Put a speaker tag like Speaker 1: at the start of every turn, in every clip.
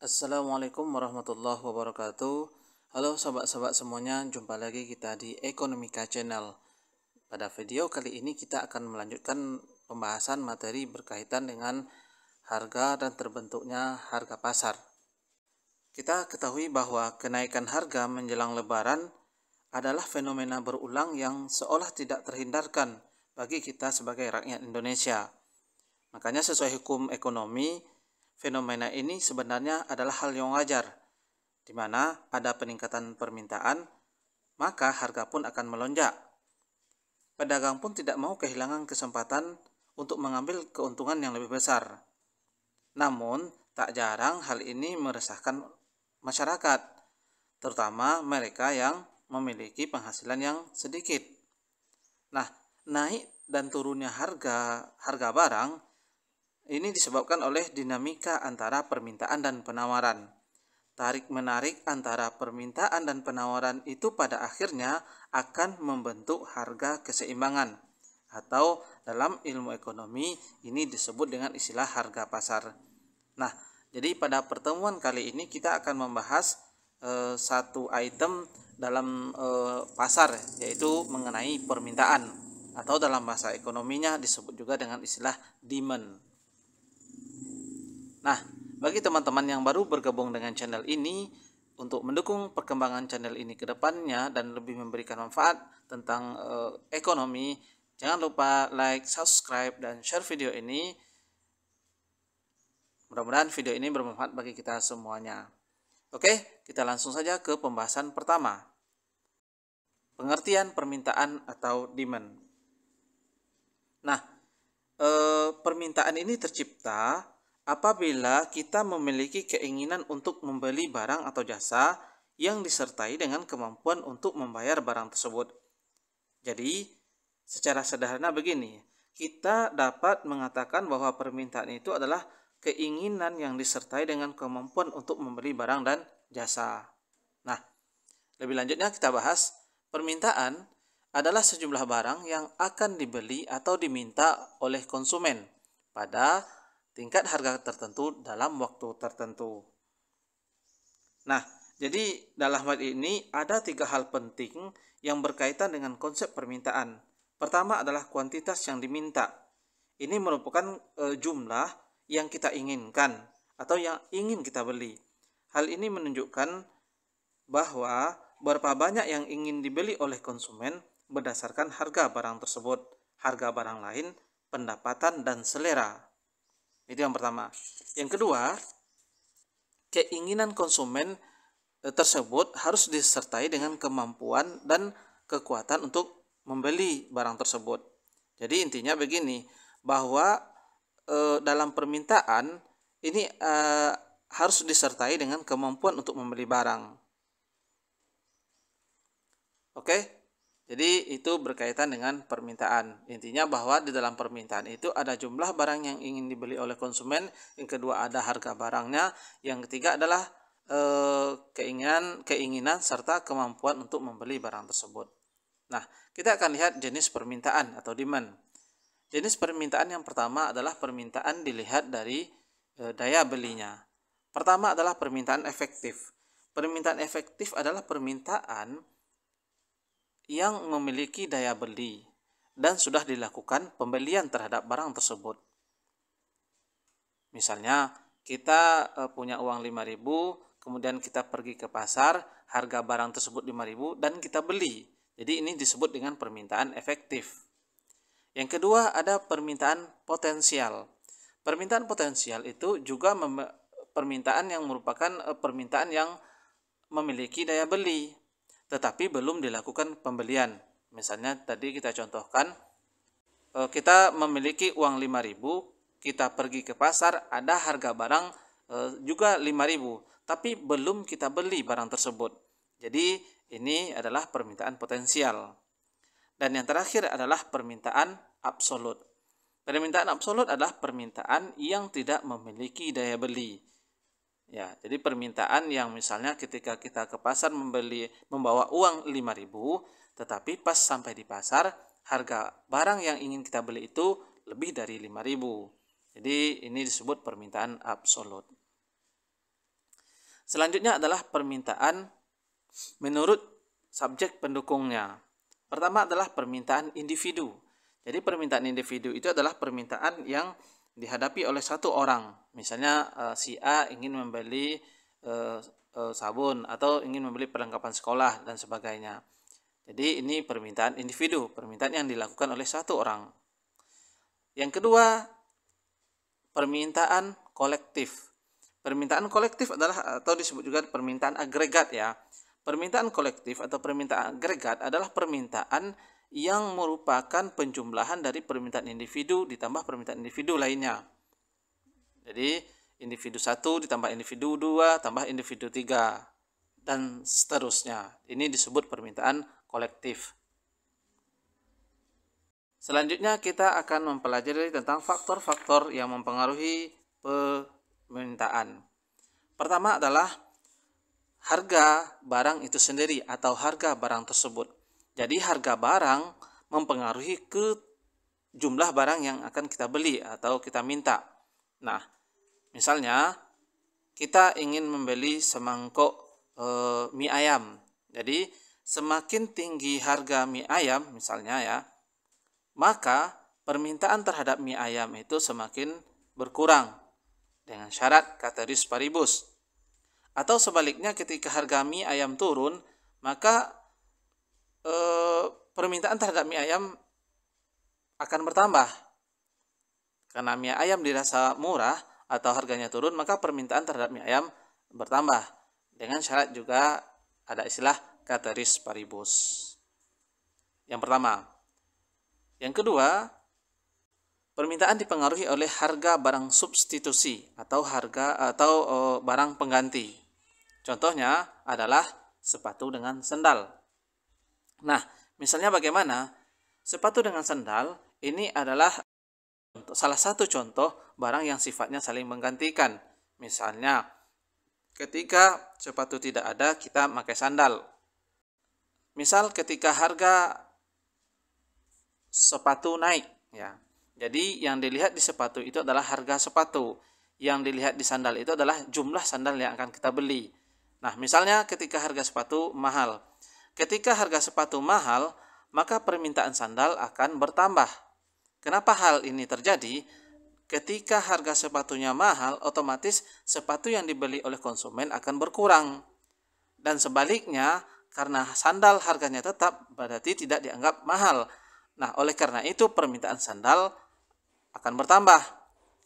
Speaker 1: Assalamualaikum warahmatullahi wabarakatuh. Halo sobat-sobat semuanya, jumpa lagi kita di Ekonomika Channel. Pada video kali ini kita akan melanjutkan pembahasan materi berkaitan dengan harga dan terbentuknya harga pasar. Kita ketahui bahwa kenaikan harga menjelang Lebaran adalah fenomena berulang yang seolah tidak terhindarkan bagi kita sebagai rakyat Indonesia. Makanya sesuai hukum ekonomi, fenomena ini sebenarnya adalah hal yang wajar, di mana ada peningkatan permintaan, maka harga pun akan melonjak. Pedagang pun tidak mau kehilangan kesempatan untuk mengambil keuntungan yang lebih besar. Namun, tak jarang hal ini meresahkan masyarakat, terutama mereka yang memiliki penghasilan yang sedikit. Nah, naik dan turunnya harga barang ini disebabkan oleh dinamika antara permintaan dan penawaran. Tarik-menarik antara permintaan dan penawaran itu pada akhirnya akan membentuk harga keseimbangan, atau dalam ilmu ekonomi ini disebut dengan istilah harga pasar. Nah, jadi pada pertemuan kali ini kita akan membahas satu item dalam pasar, yaitu mengenai permintaan, atau dalam bahasa ekonominya disebut juga dengan istilah demand. Nah, bagi teman-teman yang baru bergabung dengan channel ini, untuk mendukung perkembangan channel ini ke depannya dan lebih memberikan manfaat tentang ekonomi, jangan lupa like, subscribe, dan share video ini. Mudah-mudahan video ini bermanfaat bagi kita semuanya. Oke, kita langsung saja ke pembahasan pertama. Pengertian permintaan atau demand. Nah, permintaan ini tercipta apabila kita memiliki keinginan untuk membeli barang atau jasa yang disertai dengan kemampuan untuk membayar barang tersebut. Jadi, secara sederhana begini, kita dapat mengatakan bahwa permintaan itu adalah keinginan yang disertai dengan kemampuan untuk membeli barang dan jasa. Nah, lebih lanjutnya kita bahas, permintaan adalah sejumlah barang yang akan dibeli atau diminta oleh konsumen pada tingkat harga tertentu dalam waktu tertentu. Nah, jadi dalam hal ini ada 3 hal penting yang berkaitan dengan konsep permintaan. Pertama adalah kuantitas yang diminta. Ini merupakan jumlah yang kita inginkan atau yang ingin kita beli. Hal ini menunjukkan bahwa berapa banyak yang ingin dibeli oleh konsumen berdasarkan harga barang tersebut, harga barang lain, pendapatan, dan selera. Itu yang pertama. Yang kedua, keinginan konsumen tersebut harus disertai dengan kemampuan dan kekuatan untuk membeli barang tersebut. Jadi intinya begini, bahwa dalam permintaan ini harus disertai dengan kemampuan untuk membeli barang. Oke? Jadi itu berkaitan dengan permintaan. Intinya bahwa di dalam permintaan itu ada jumlah barang yang ingin dibeli oleh konsumen, yang kedua ada harga barangnya, yang ketiga adalah keinginan serta kemampuan untuk membeli barang tersebut. Nah, kita akan lihat jenis permintaan atau demand. Jenis permintaan yang pertama adalah permintaan dilihat dari daya belinya. Pertama adalah permintaan efektif. Permintaan efektif adalah permintaan yang memiliki daya beli dan sudah dilakukan pembelian terhadap barang tersebut. Misalnya kita punya uang 5.000, kemudian kita pergi ke pasar, harga barang tersebut 5.000 dan kita beli. Jadi ini disebut dengan permintaan efektif. Yang kedua ada permintaan potensial. Permintaan potensial itu juga permintaan yang merupakan permintaan yang memiliki daya beli tetapi belum dilakukan pembelian. Misalnya tadi kita contohkan, kita memiliki uang 5.000, kita pergi ke pasar, ada harga barang juga 5.000, tapi belum kita beli barang tersebut. Jadi ini adalah permintaan potensial. Dan yang terakhir adalah permintaan absolut. Permintaan absolut adalah permintaan yang tidak memiliki daya beli. Ya, jadi permintaan yang misalnya ketika kita ke pasar membawa uang 5.000, tetapi pas sampai di pasar harga barang yang ingin kita beli itu lebih dari 5.000. Jadi ini disebut permintaan absolut. Selanjutnya adalah permintaan menurut subjek pendukungnya. Pertama adalah permintaan individu. Jadi permintaan individu itu adalah permintaan yang dihadapi oleh satu orang. Misalnya si A ingin membeli sabun atau ingin membeli perlengkapan sekolah dan sebagainya. Jadi ini permintaan individu, permintaan yang dilakukan oleh satu orang. Yang kedua, permintaan kolektif. Permintaan kolektif adalah atau disebut juga permintaan agregat ya. Permintaan kolektif atau permintaan agregat adalah permintaan yang merupakan penjumlahan dari permintaan individu ditambah permintaan individu lainnya. Jadi individu 1 ditambah individu 2 tambah individu 3 dan seterusnya. Ini disebut permintaan kolektif. Selanjutnya kita akan mempelajari tentang faktor-faktor yang mempengaruhi permintaan. Pertama adalah harga barang itu sendiri atau harga barang tersebut. Jadi harga barang mempengaruhi ke jumlah barang yang akan kita beli atau kita minta. Nah, misalnya kita ingin membeli semangkok mie ayam. Jadi semakin tinggi harga mie ayam misalnya ya, maka permintaan terhadap mie ayam itu semakin berkurang dengan syarat ceteris paribus. Atau sebaliknya ketika harga mie ayam turun, maka permintaan terhadap mie ayam akan bertambah. Karena mie ayam dirasa murah atau harganya turun, maka permintaan terhadap mie ayam bertambah. Dengan syarat juga ada istilah ceteris paribus. Yang pertama. Yang kedua, permintaan dipengaruhi oleh harga barang substitusi atau barang pengganti. Contohnya adalah sepatu dengan sendal. Nah, misalnya bagaimana? Sepatu dengan sendal ini adalah salah satu contoh barang yang sifatnya saling menggantikan. Misalnya, ketika sepatu tidak ada, kita pakai sandal. Misal ketika harga sepatu naik, ya. Jadi yang dilihat di sepatu itu adalah harga sepatu. Yang dilihat di sandal itu adalah jumlah sandal yang akan kita beli. Nah, misalnya ketika harga sepatu mahal. Ketika harga sepatu mahal, maka permintaan sandal akan bertambah. Kenapa hal ini terjadi? Ketika harga sepatunya mahal, otomatis sepatu yang dibeli oleh konsumen akan berkurang. Dan sebaliknya, karena sandal harganya tetap, berarti tidak dianggap mahal. Nah, oleh karena itu permintaan sandal akan bertambah.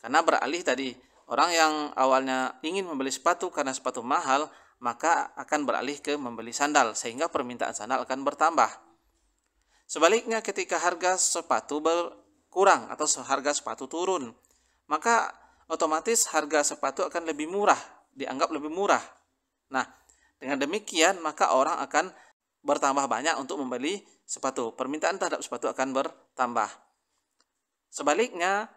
Speaker 1: Karena beralih tadi, orang yang awalnya ingin membeli sepatu karena sepatu mahal, maka akan beralih ke membeli sandal, sehingga permintaan sandal akan bertambah. Sebaliknya ketika harga sepatu berkurang atau harga sepatu turun, maka otomatis harga sepatu akan lebih murah, dianggap lebih murah. Nah, dengan demikian maka orang akan bertambah banyak untuk membeli sepatu. Permintaan terhadap sepatu akan bertambah. Sebaliknya,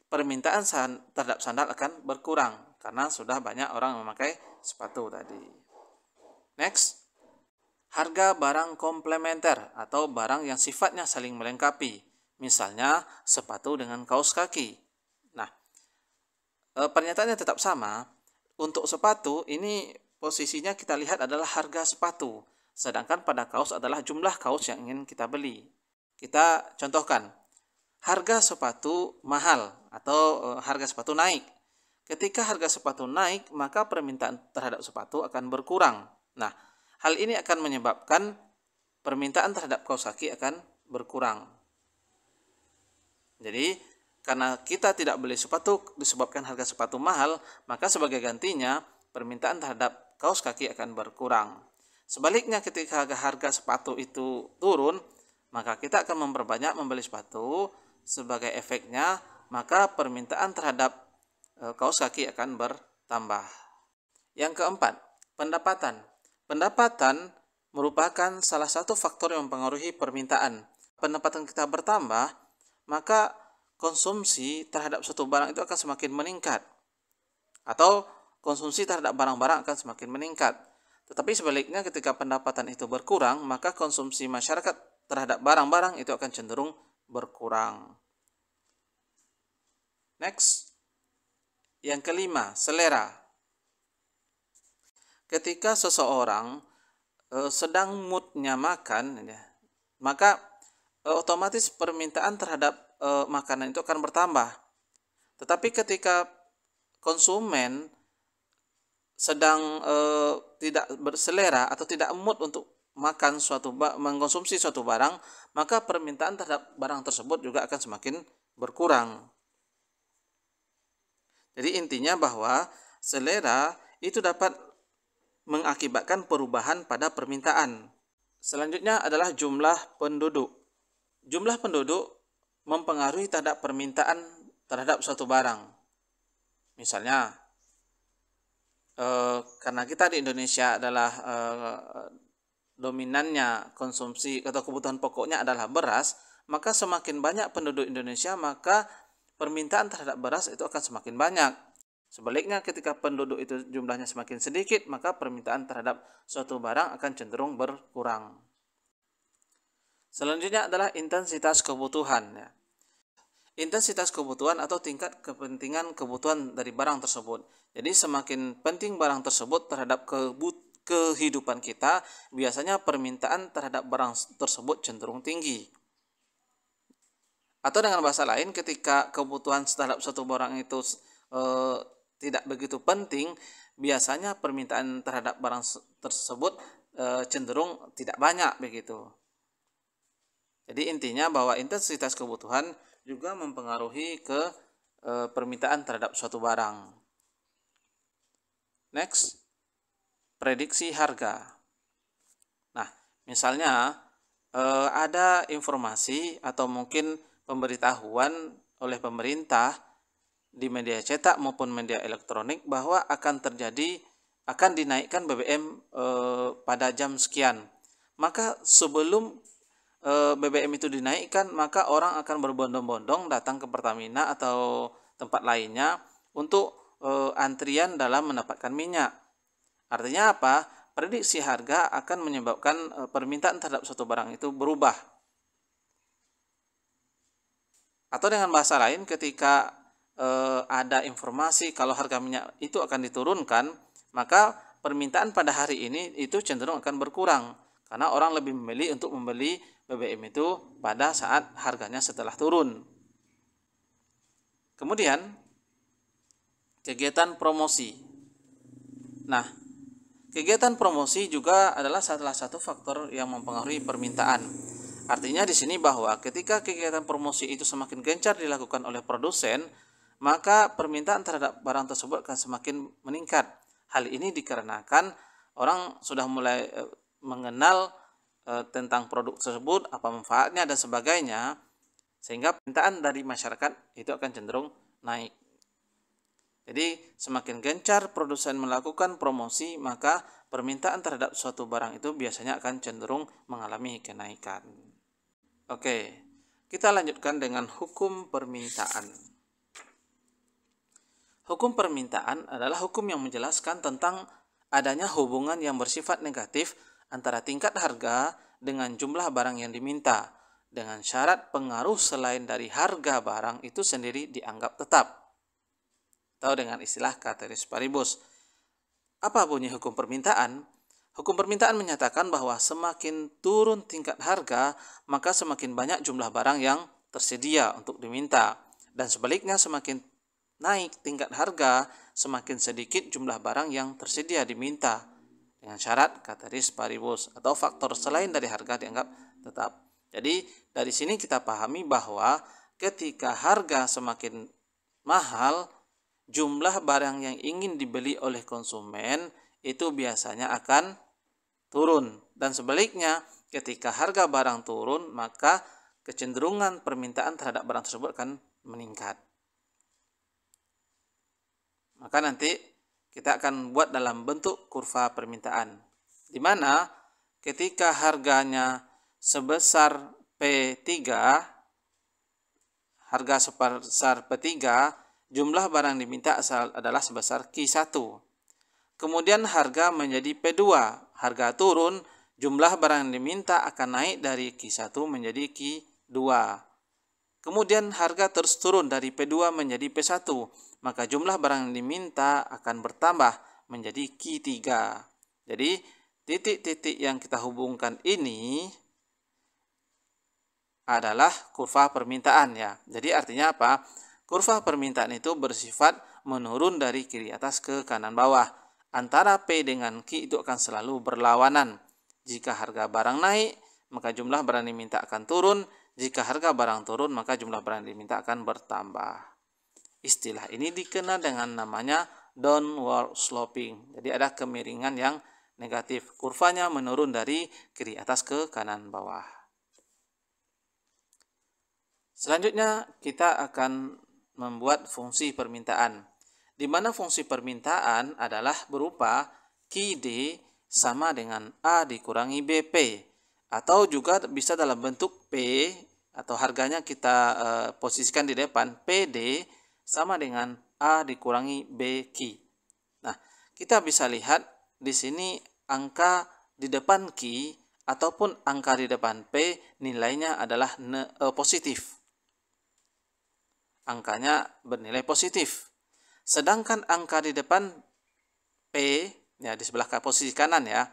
Speaker 1: permintaan terhadap sandal akan berkurang karena sudah banyak orang memakai sepatu tadi. Next, harga barang komplementer atau barang yang sifatnya saling melengkapi. Misalnya sepatu dengan kaos kaki. Nah, pernyataannya tetap sama. Untuk sepatu ini posisinya kita lihat adalah harga sepatu. Sedangkan pada kaos adalah jumlah kaos yang ingin kita beli. Kita contohkan, harga sepatu mahal atau harga sepatu naik. Ketika harga sepatu naik, maka permintaan terhadap sepatu akan berkurang. Nah, hal ini akan menyebabkan permintaan terhadap kaos kaki akan berkurang. Jadi, karena kita tidak beli sepatu disebabkan harga sepatu mahal, maka sebagai gantinya permintaan terhadap kaos kaki akan berkurang. Sebaliknya ketika harga sepatu itu turun, maka kita akan memperbanyak membeli sepatu. Sebagai efeknya, maka permintaan terhadap kaos kaki akan bertambah. Yang keempat, pendapatan. Pendapatan merupakan salah satu faktor yang mempengaruhi permintaan. Pendapatan kita bertambah, maka konsumsi terhadap suatu barang itu akan semakin meningkat. Atau konsumsi terhadap barang-barang akan semakin meningkat. Tetapi sebaliknya ketika pendapatan itu berkurang, maka konsumsi masyarakat terhadap barang-barang itu akan cenderung berkurang. Next. Yang kelima, selera. ketika seseorang sedang moodnya makan, ya, maka otomatis permintaan terhadap makanan itu akan bertambah. Tetapi ketika konsumen sedang tidak berselera atau tidak mood untuk mengkonsumsi suatu barang, maka permintaan terhadap barang tersebut juga akan semakin berkurang. Jadi intinya bahwa selera itu dapat mengakibatkan perubahan pada permintaan. Selanjutnya adalah jumlah penduduk. Jumlah penduduk mempengaruhi terhadap permintaan terhadap suatu barang. Misalnya, karena kita di Indonesia adalah dominannya konsumsi atau kebutuhan pokoknya adalah beras, maka semakin banyak penduduk Indonesia, maka permintaan terhadap beras itu akan semakin banyak. Sebaliknya, ketika penduduk itu jumlahnya semakin sedikit, maka permintaan terhadap suatu barang akan cenderung berkurang. Selanjutnya adalah intensitas kebutuhan. Intensitas kebutuhan atau tingkat kepentingan kebutuhan dari barang tersebut. Jadi semakin penting barang tersebut terhadap kehidupan kita, biasanya permintaan terhadap barang tersebut cenderung tinggi. Atau dengan bahasa lain, ketika kebutuhan terhadap suatu barang itu tidak begitu penting, biasanya permintaan terhadap barang tersebut cenderung tidak banyak begitu. Jadi intinya bahwa intensitas kebutuhan juga mempengaruhi ke permintaan terhadap suatu barang. Next, prediksi harga. Nah, misalnya ada informasi atau mungkin pemberitahuan oleh pemerintah di media cetak maupun media elektronik bahwa akan dinaikkan BBM pada jam sekian. Maka sebelum BBM itu dinaikkan, maka orang akan berbondong-bondong datang ke Pertamina atau tempat lainnya untuk antrian dalam mendapatkan minyak. Artinya apa? Prediksi harga akan menyebabkan permintaan terhadap suatu barang itu berubah. Atau dengan bahasa lain, ketika ada informasi kalau harga minyak itu akan diturunkan, maka permintaan pada hari ini itu cenderung akan berkurang karena orang lebih memilih untuk membeli BBM itu pada saat harganya setelah turun. Kemudian kegiatan promosi. Nah, kegiatan promosi juga adalah salah satu faktor yang mempengaruhi permintaan. Artinya di sini bahwa ketika kegiatan promosi itu semakin gencar dilakukan oleh produsen, maka permintaan terhadap barang tersebut akan semakin meningkat. Hal ini dikarenakan orang sudah mulai mengenal tentang produk tersebut, apa manfaatnya dan sebagainya, sehingga permintaan dari masyarakat itu akan cenderung naik. Jadi semakin gencar produsen melakukan promosi, maka permintaan terhadap suatu barang itu biasanya akan cenderung mengalami kenaikan. Oke, kita lanjutkan dengan hukum permintaan. Hukum permintaan adalah hukum yang menjelaskan tentang adanya hubungan yang bersifat negatif antara tingkat harga dengan jumlah barang yang diminta, dengan syarat pengaruh selain dari harga barang itu sendiri dianggap tetap, atau dengan istilah ceteris paribus. Apa bunyi hukum permintaan? Hukum permintaan menyatakan bahwa semakin turun tingkat harga, maka semakin banyak jumlah barang yang tersedia untuk diminta, dan sebaliknya semakin naik tingkat harga, semakin sedikit jumlah barang yang tersedia diminta, dengan syarat ceteris paribus atau faktor selain dari harga dianggap tetap. Jadi dari sini kita pahami bahwa ketika harga semakin mahal, jumlah barang yang ingin dibeli oleh konsumen itu biasanya akan turun, dan sebaliknya ketika harga barang turun, maka kecenderungan permintaan terhadap barang tersebut akan meningkat. Maka nanti kita akan buat dalam bentuk kurva permintaan, di mana ketika harganya sebesar P3, harga sebesar P3, jumlah barang diminta adalah sebesar Q1. Kemudian harga menjadi P2, harga turun, jumlah barang yang diminta akan naik dari Q1 menjadi Q2. Kemudian harga terus turun dari P2 menjadi P1, maka jumlah barang yang diminta akan bertambah menjadi Q3. Jadi titik-titik yang kita hubungkan ini adalah kurva permintaan ya. Jadi artinya apa? Kurva permintaan itu bersifat menurun dari kiri atas ke kanan bawah. Antara P dengan Q itu akan selalu berlawanan. Jika harga barang naik, maka jumlah barang diminta akan turun. Jika harga barang turun, maka jumlah barang diminta akan bertambah. Istilah ini dikenal dengan namanya downward sloping. Jadi ada kemiringan yang negatif. Kurvanya menurun dari kiri atas ke kanan bawah. Selanjutnya kita akan membuat fungsi permintaan, di mana fungsi permintaan adalah berupa QD sama dengan A dikurangi BP, atau juga bisa dalam bentuk P atau harganya kita posisikan di depan, PD sama dengan A dikurangi BQ. Nah, kita bisa lihat di sini angka di depan Q ataupun angka di depan P nilainya adalah positif. Angkanya bernilai positif. Sedangkan angka di depan P, ya di sebelah posisi kanan ya,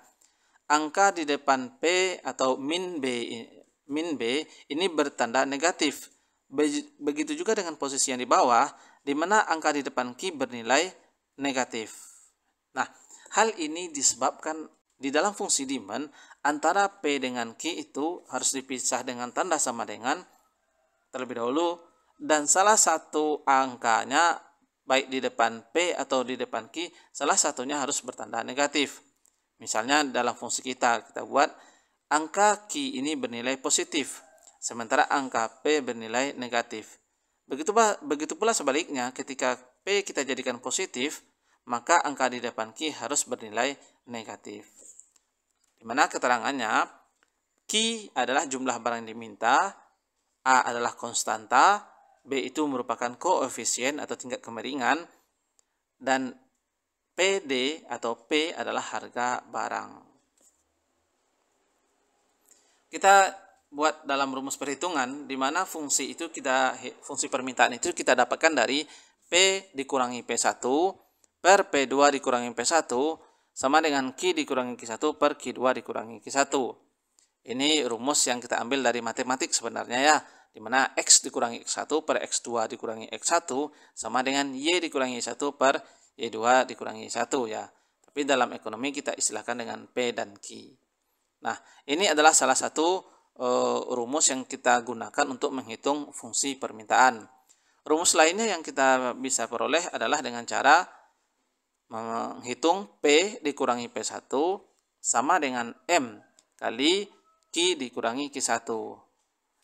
Speaker 1: angka di depan P atau min B ini bertanda negatif. Begitu juga dengan posisi yang di bawah, di mana angka di depan Q bernilai negatif. Nah, hal ini disebabkan di dalam fungsi demand antara P dengan Q itu harus dipisah dengan tanda sama dengan terlebih dahulu, dan salah satu angkanya baik di depan P atau di depan Q, salah satunya harus bertanda negatif. Misalnya dalam fungsi kita buat angka Q ini bernilai positif, sementara angka P bernilai negatif. Begitu pula sebaliknya, ketika P kita jadikan positif, maka angka di depan Q harus bernilai negatif. Dimana keterangannya, Q adalah jumlah barang yang diminta, A adalah konstanta, B itu merupakan koefisien atau tingkat kemiringan, dan PD atau P adalah harga barang. Kita buat dalam rumus perhitungan, di mana fungsi permintaan itu kita dapatkan dari P dikurangi P1 per P2 dikurangi P1 sama dengan Q dikurangi Q1 per Q2 dikurangi Q1. Ini rumus yang kita ambil dari matematik sebenarnya ya, di mana X dikurangi X1 per X2 dikurangi X1 sama dengan Y dikurangi Y1 per Y2 dikurangi Y1 ya. Tapi dalam ekonomi kita istilahkan dengan P dan Q. Nah, ini adalah salah satu rumus yang kita gunakan untuk menghitung fungsi permintaan. Rumus lainnya yang kita bisa peroleh adalah dengan cara menghitung P dikurangi P1 sama dengan M kali Q dikurangi Q1.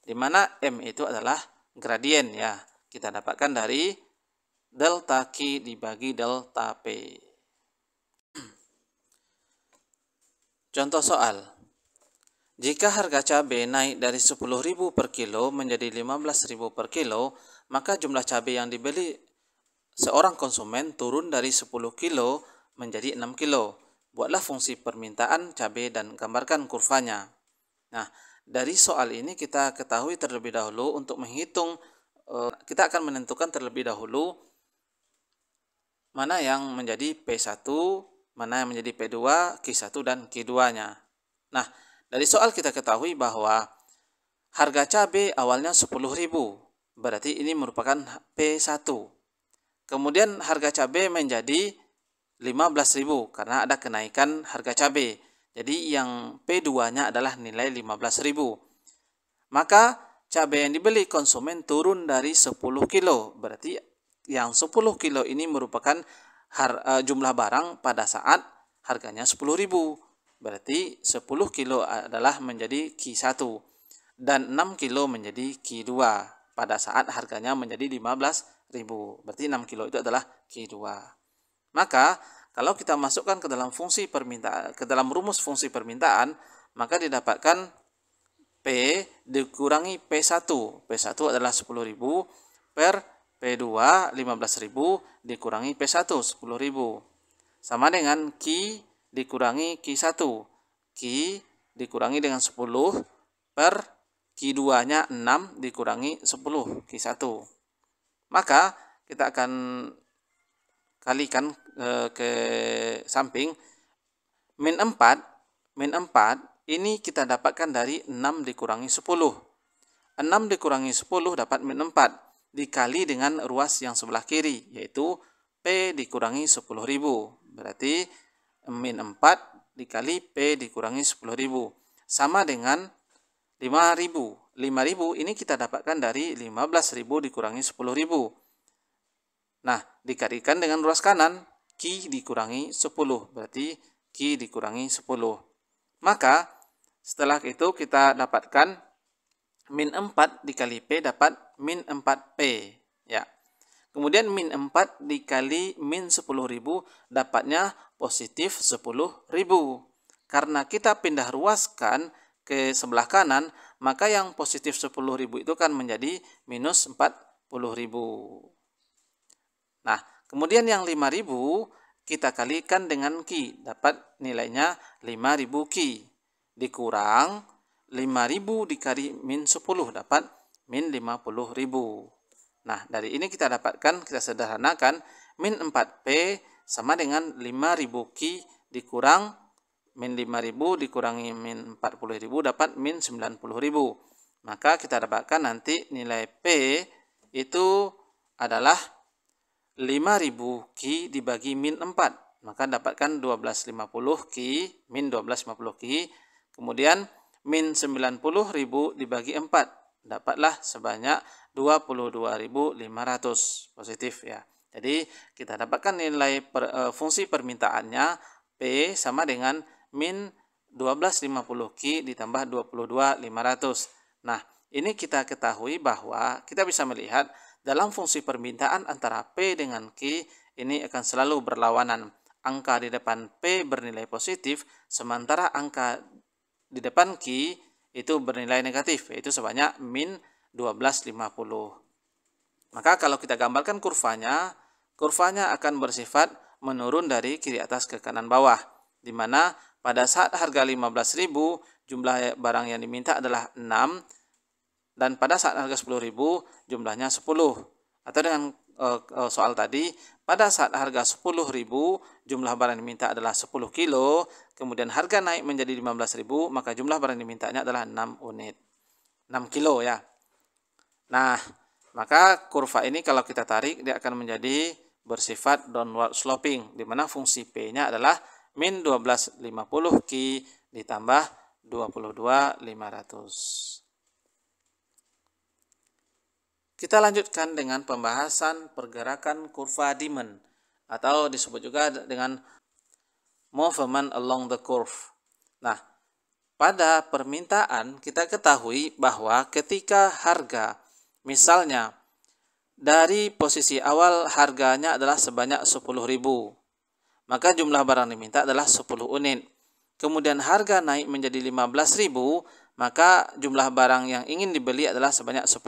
Speaker 1: Di mana M itu adalah gradien ya. Kita dapatkan dari delta Q dibagi delta P. Contoh soal. Jika harga cabai naik dari 10.000 per kilo menjadi 15.000 per kilo, maka jumlah cabai yang dibeli seorang konsumen turun dari 10 kilo menjadi 6 kilo. Buatlah fungsi permintaan cabai dan gambarkan kurvanya. Nah, dari soal ini kita ketahui terlebih dahulu untuk menghitung, kita akan menentukan terlebih dahulu mana yang menjadi P1, mana yang menjadi P2, Q1 dan Q2-nya. Nah, dari soal kita ketahui bahwa harga cabai awalnya 10.000, berarti ini merupakan P1. Kemudian harga cabai menjadi 15.000 karena ada kenaikan harga cabai. Jadi yang P2-nya adalah nilai 15.000. Maka cabai yang dibeli konsumen turun dari 10 kilo. Berarti yang 10 kilo ini merupakan jumlah barang pada saat harganya 10.000. Berarti 10 kilo adalah menjadi Q1 dan 6 kilo menjadi Q2 pada saat harganya menjadi 15.000. Berarti 6 kilo itu adalah Q2. Maka kalau kita masukkan ke dalam fungsi permintaan, ke dalam rumus fungsi permintaan, maka didapatkan P dikurangi P1. P1 adalah 10.000 per P2 15.000 dikurangi P1 10.000. Sama dengan Q dikurangi Q1. Q dikurangi dengan 10 per Q2-nya 6 dikurangi 10 Q1. Maka kita akan kalikan ke samping, min 4 ini kita dapatkan dari 6 dikurangi 10. 6 dikurangi 10 dapat min 4 dikali dengan ruas yang sebelah kiri, yaitu P dikurangi 10.000. Berarti min 4 dikali P dikurangi 10.000 sama dengan 5.000. 5.000 ini kita dapatkan dari 15.000 dikurangi 10.000. Nah, dikalikan dengan ruas kanan, Q dikurangi 10. Berarti Q dikurangi 10. Maka, setelah itu kita dapatkan min 4 dikali P dapat min 4P. Ya. Kemudian min 4 dikali min 10.000 dapatnya positif 10.000. Karena kita pindah ruaskan ke sebelah kanan, maka yang positif 10.000 itu kan menjadi minus 40.000. Nah, kemudian yang 5.000 kita kalikan dengan Q, dapat nilainya 5.000 Q. Dikurang 5.000 dikali min 10 dapat min 50.000. Nah, dari ini kita dapatkan, kita sederhanakan, min 4P sama dengan 5.000 Q dikurang min 5.000 dikurangi min 40.000 dapat min 90.000. Maka kita dapatkan nanti nilai P itu adalah 5.000 Q dibagi min 4. Maka dapatkan 1250 Q, min 1250 Q. Kemudian min 90.000 dibagi 4. Dapatlah sebanyak 22.500 positif ya. Jadi kita dapatkan nilai fungsi permintaannya P sama dengan min 1250 Q ditambah 22.500. Nah, ini kita ketahui bahwa kita bisa melihat dalam fungsi permintaan antara P dengan Q ini akan selalu berlawanan. Angka di depan P bernilai positif, sementara angka di depan Q itu bernilai negatif, yaitu sebanyak min 1250. Maka kalau kita gambarkan kurvanya akan bersifat menurun dari kiri atas ke kanan bawah, di mana pada saat harga 15.000 jumlah barang yang diminta adalah 6, dan pada saat harga 10.000 jumlahnya 10. Atau dengan soal tadi, pada saat harga 10.000 jumlah barang yang diminta adalah 10 kilo, kemudian harga naik menjadi 15.000, maka jumlah barang yang dimintanya adalah 6 unit. 6 kilo ya. Nah, maka kurva ini kalau kita tarik dia akan menjadi bersifat downward sloping, di mana fungsi P-nya adalah min 1250 Q ditambah 22.500. Kita lanjutkan dengan pembahasan pergerakan kurva demand atau disebut juga dengan movement along the curve. Nah, pada permintaan kita ketahui bahwa ketika harga misalnya dari posisi awal harganya adalah sebanyak 10.000, maka jumlah barang diminta adalah 10 unit. Kemudian harga naik menjadi 15.000, maka jumlah barang yang ingin dibeli adalah sebanyak 6.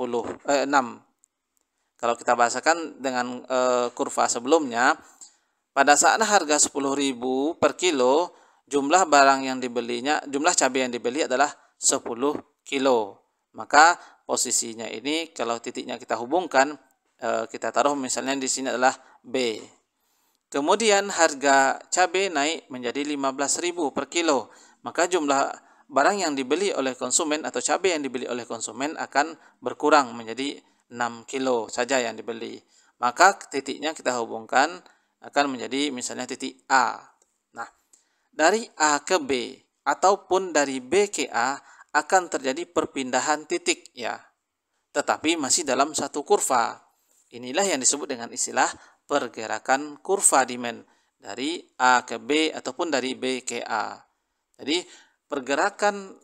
Speaker 1: Kalau kita bahasakan dengan kurva sebelumnya, pada saat harga 10.000 per kilo, jumlah barang yang dibelinya, jumlah cabai yang dibeli adalah 10 kilo. Maka posisinya ini kalau titiknya kita hubungkan, kita taruh misalnya di sini adalah B. Kemudian harga cabai naik menjadi 15.000 per kilo, maka jumlah barang yang dibeli oleh konsumen atau cabai yang dibeli oleh konsumen akan berkurang menjadi 6 kilo saja yang dibeli. Maka titiknya kita hubungkan akan menjadi misalnya titik A. Nah, dari A ke B ataupun dari B ke A akan terjadi perpindahan titik ya. Tetapi masih dalam satu kurva. Inilah yang disebut dengan istilah pergerakan kurva demand dari A ke B ataupun dari B ke A. Jadi pergerakan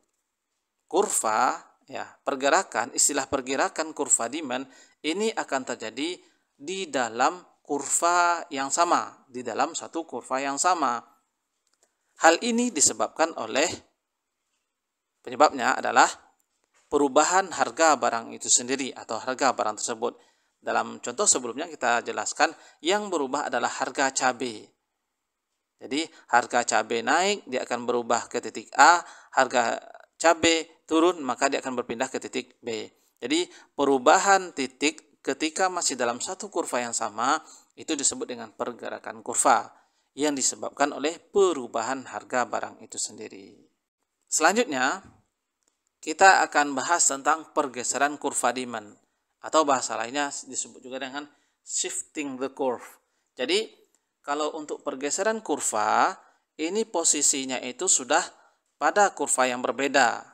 Speaker 1: kurva ya, istilah pergerakan kurva demand ini akan terjadi di dalam kurva yang sama, di dalam satu kurva yang sama. Hal ini disebabkan oleh penyebabnya adalah perubahan harga barang itu sendiri atau harga barang tersebut. Dalam contoh sebelumnya kita jelaskan yang berubah adalah harga cabai. Jadi harga cabai naik, dia akan berubah ke titik A, harga cabai turun, maka dia akan berpindah ke titik B. Jadi perubahan titik ketika masih dalam satu kurva yang sama, itu disebut dengan pergerakan kurva. yang disebabkan oleh perubahan harga barang itu sendiri. Selanjutnya, kita akan bahas tentang pergeseran kurva demand, atau bahasa lainnya disebut juga dengan shifting the curve. Jadi, kalau untuk pergeseran kurva, ini posisinya itu sudah pada kurva yang berbeda.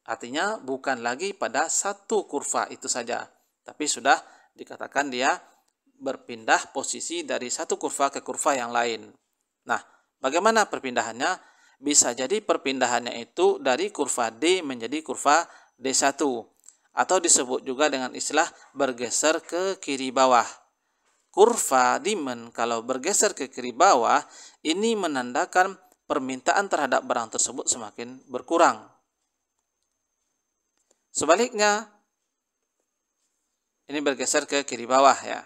Speaker 1: Artinya bukan lagi pada satu kurva itu saja, tapi sudah dikatakan dia berpindah posisi dari satu kurva ke kurva yang lain. Nah, bagaimana perpindahannya? Bisa jadi perpindahannya itu dari kurva D menjadi kurva D1, atau disebut juga dengan istilah bergeser ke kiri bawah. Kurva demand kalau bergeser ke kiri bawah, ini menandakan permintaan terhadap barang tersebut semakin berkurang. Sebaliknya, ini bergeser ke kiri bawah ya.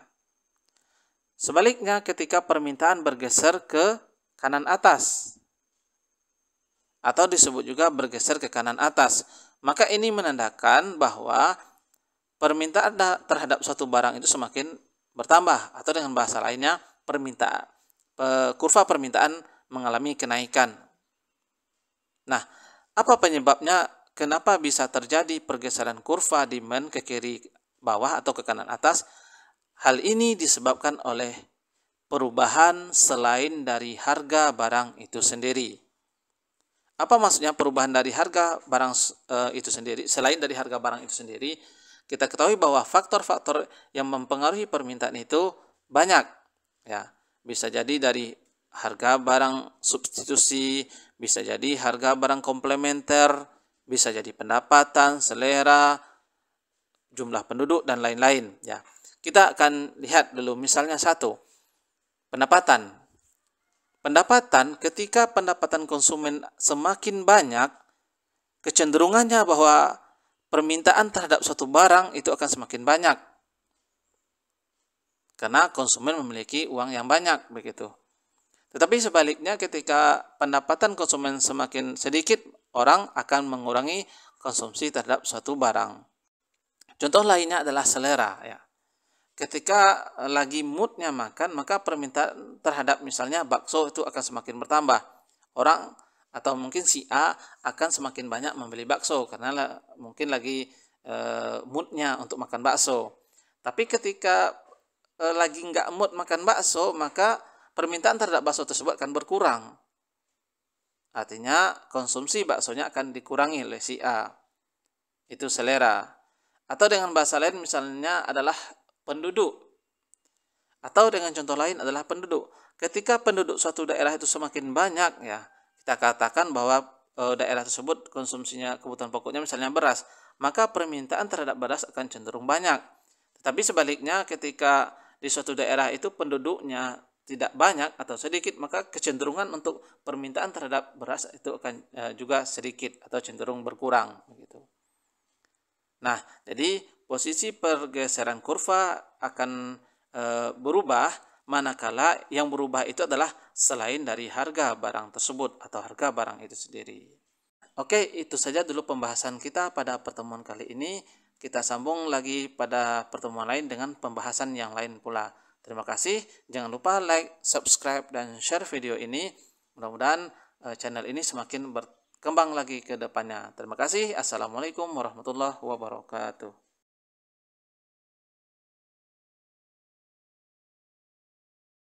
Speaker 1: Sebaliknya, ketika permintaan bergeser ke kanan atas, atau disebut juga bergeser ke kanan atas, maka ini menandakan bahwa permintaan terhadap suatu barang itu semakin bertambah, atau dengan bahasa lainnya kurva permintaan mengalami kenaikan. Nah, apa penyebabnya? Kenapa bisa terjadi pergeseran kurva demand ke kiri bawah atau ke kanan atas? Hal ini disebabkan oleh perubahan selain dari harga barang itu sendiri. Apa maksudnya perubahan dari harga barang itu sendiri? Selain dari harga barang itu sendiri, kita ketahui bahwa faktor-faktor yang mempengaruhi permintaan itu banyak. Ya, bisa jadi dari harga barang substitusi, bisa jadi harga barang komplementer, bisa jadi pendapatan, selera, jumlah penduduk, dan lain-lain. Ya, kita akan lihat dulu misalnya satu, pendapatan. Pendapatan, ketika pendapatan konsumen semakin banyak, kecenderungannya bahwa permintaan terhadap suatu barang itu akan semakin banyak. Karena konsumen memiliki uang yang banyak, begitu. Tetapi sebaliknya, ketika pendapatan konsumen semakin sedikit, orang akan mengurangi konsumsi terhadap suatu barang. Contoh lainnya adalah selera, ya. Ketika lagi moodnya makan, maka permintaan terhadap misalnya bakso itu akan semakin bertambah. Orang atau mungkin si A akan semakin banyak membeli bakso karena mungkin lagi moodnya untuk makan bakso. Tapi ketika lagi nggak mood makan bakso, maka permintaan terhadap bakso tersebut akan berkurang. Artinya konsumsi baksonya akan dikurangi oleh si A. Itu selera. Atau dengan bahasa lain misalnya adalah penduduk. Atau dengan contoh lain adalah penduduk. Ketika penduduk suatu daerah itu semakin banyak, ya, kita katakan bahwa daerah tersebut konsumsinya kebutuhan pokoknya misalnya beras, maka permintaan terhadap beras akan cenderung banyak. Tetapi sebaliknya, ketika di suatu daerah itu penduduknya tidak banyak atau sedikit, maka kecenderungan untuk permintaan terhadap beras itu akan juga sedikit atau cenderung berkurang, begitu. Nah, jadi posisi pergeseran kurva akan berubah manakala yang berubah itu adalah selain dari harga barang tersebut atau harga barang itu sendiri. Oke, itu saja dulu pembahasan kita pada pertemuan kali ini. Kita sambung lagi pada pertemuan lain dengan pembahasan yang lain pula. Terima kasih. Jangan lupa like, subscribe, dan share video ini. Mudah-mudahan channel ini semakin berkembang lagi ke depannya. Terima kasih. Assalamualaikum warahmatullahi wabarakatuh.